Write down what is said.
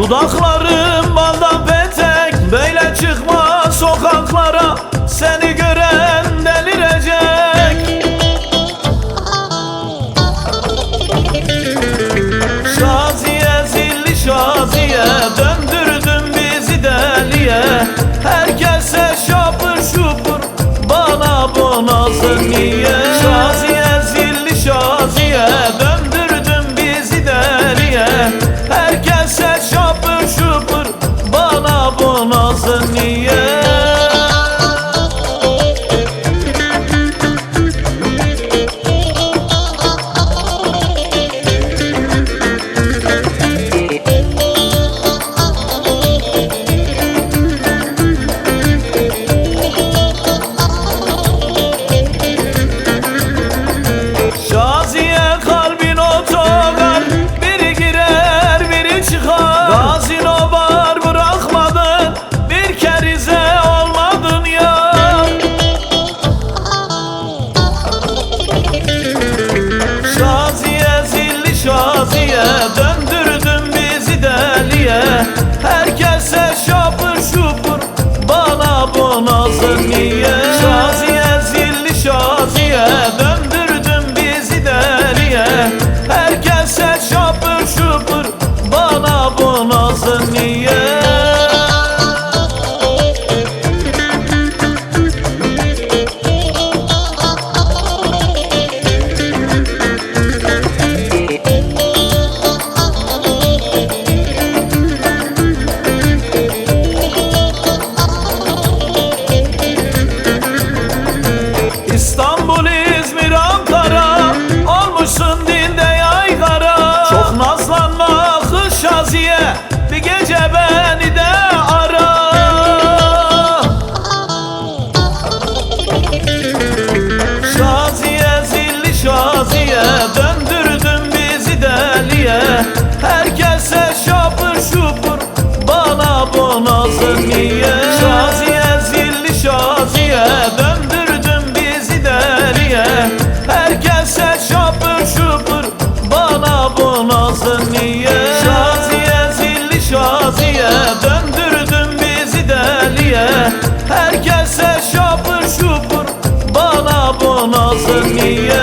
Dudaklarım baldan petek, böyle çıkma sokaklara, seni gören delirecek. Şaziye zilli şaziye, döndürdün bizi deliye. Herkese şapır şupur, bana bu nazın niye? Şaziye zilli şaziye, döndürdün bizi deliye. Herkese şapır şupur, bana bu nazın niye? Şaziye kalbin otogar, biri girer biri çıkar. Gazino bar bırakmadın, bir kerize olmadın ya. Şaziye zilli şaziye, döndürdün bizi deliye. Herkese şapır şupur, bana bu nazın niye? Şaziye zilli şaziye, döndürdün bizi deliye. Herkese şapır şupur, bana bu nazın niye? İstanbul, İzmir, Ankara, olmuşsun dilde yaygara. Çok nazlanma kız Şaziye, bir gece beni de ara. Şaziye zilli şaziye, döndürdün bizi deliye. Herkese şapır şupur, bana bu nazın niye? Şaziye zilli şaziye, döndürdün bizi deliye. Herkese şapır şupur, bana bu nazın niye? Şaziye zilli şaziye, döndürdün bizi deliye. Herkese şapır şupur, bana bu nazın niye?